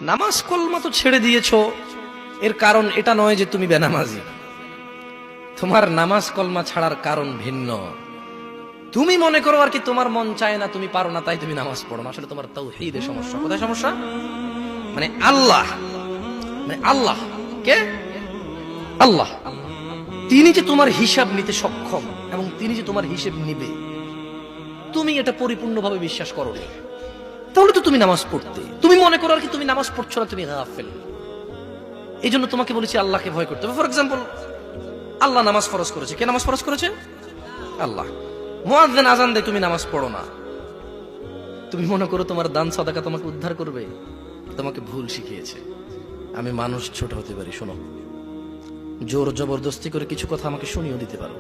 নামাজ কলমা তো ছেড়ে দিয়েছো, এর কারণ এটা নয় যে তুমি বেনামাজি। তোমার নামাজ কলমা ছাড়ার কারণ ভিন্ন। তুমি মনে করো আর কি তোমার মন চায় না, তুমি পারো না, তাই তুমি নামাজ পড়ো না। আসলে তোমার তাওহীদের সমস্যা। কোথায় সমস্যা? মানে আল্লাহ, মানে আল্লাহ কে? আল্লাহ তিনি যে তোমার হিসাব নিতে সক্ষম এবং তিনি যে তোমার হিসেব নিবে, তুমি এটা পরিপূর্ণভাবে বিশ্বাস করো না, তাহলে তো তুমি নামাজ পড়তে। তুমি মনে করো আর কি তুমি নামাজ পড়ছো না, তুমি গাফেল। এই জন্য তোমাকে বলেছি আল্লাহকে ভয় করতে হবে। ফর এক্সাম্পল, আল্লাহ নামাজ ফরজ করেছে। কে নামাজ ফরজ করেছে? আল্লাহ। মুয়াজ্জিন আযান দেয়, তুমি নামাজ পড়ো না। তুমি মনে করো তোমার দান সাদাকা তোমাকে উদ্ধার করবে? তোমাকে ভুল শিখিয়েছে। আমি মানুষ, ছোট হতে পারি। শোনো, জোর জবরদস্তি করে কিছু কথা আমাকে শুনিয়েও দিতে পারো,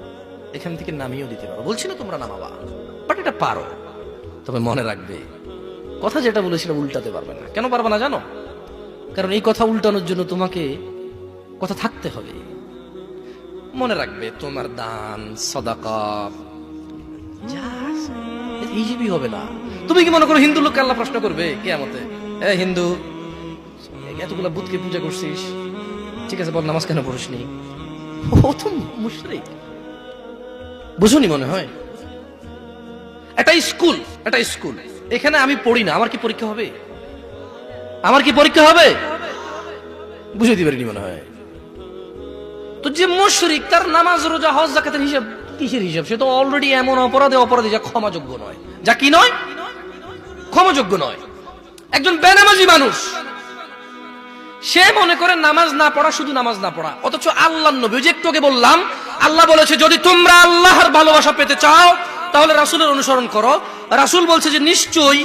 এখান থেকে নামিয়েও দিতে পারো। বলছি না তোমরা নামাবা, বাট এটা পারো। তবে মনে রাখবে, কথা যেটা বলেছিলাম উল্টাতে পারবে না। কেন পারবে না জানো? কারণ এই কথা উল্টানোর জন্য তোমাকে কথা থাকতে হবে। মনে রাখবে, তোমার দান সাদাকা হিসেবই হবে না। তুমি কি মনে করো হিন্দু লোককে আল্লাহ প্রশ্ন করবে কিয়ামতে, এ হিন্দু, এতগুলা বুতকে পূজা করছিস, ঠিক আছে বল নামাজ কেন পড়িসনি? ও তো মুশরিক। বুঝুনি মনে হয়? এটা স্কুল, এটা স্কুল। এখানে আমি পড়ি না, আমার কি পরীক্ষা হবে? আমার কি পরীক্ষা হবে? বুঝাইতে পারিনি মনে হয়। তো যে মুশরিক, তার নামাজ রোজা হজ যাকাতের হিসাব কিসের হিসাব? সে তো অলরেডি এমন অপরাধী যা ক্ষমাযোগ্য নয়। যা কি নয়? ক্ষমাযোগ্য নয়। একজন বেনামাজি মানুষ, সে মনে করে নামাজ না পড়া শুধু নামাজ না পড়া, অথচ আল্লাহর নবী, যে একটু আগে বললাম, আল্লাহ বলেছে যদি তোমরা আল্লাহর ভালোবাসা পেতে চাও তাহলে রাসূলের অনুসরণ করো। রাসূল বলছে যে নিশ্চয়ই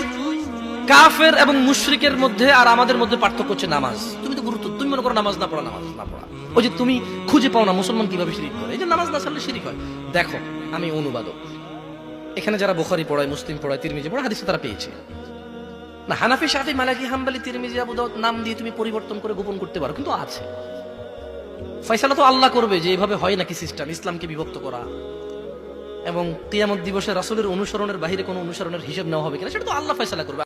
কাফের এবং মুশরিকের মধ্যে আর আমাদের মধ্যে পার্থক্য হচ্ছে নামাজ। তুমি তো গুরুত্ব, তুমি মনে করো নামাজ না পড়া, নামাজ না পড়া। ওই যে তুমি খুঁজে পাও না মুসলমান কিভাবে শিরিক করে, এই যে নামাজ না ছাড়লে শিরিক হয়। দেখো, আমি অনুবাদক, এখানে যারা বুখারী পড়ায়, মুসলিম পড়ায়, তিরমিজি পড়ায়, হাদিসে তারা পেয়েছে না। হানাফি, শাফি, মালিকি, হাম্বলি, তিরমিজি, আবু দাউদ নাম দিয়ে তুমি পরিবর্তন করে গোপন করতে পারো, কিন্তু আছে। ফয়সালা তো আল্লাহ করবে যে এভাবে হয় নাকি সিস্টেম, ইসলামকে বিভক্ত করা এবং কিয়ামত দিবসে রাসূলের অনুসরণের বাইরে কোনো অনুসরণের হিসাব নেওয়া হবে কিনা, সেটা তো আল্লাহ ফয়সালা করবে।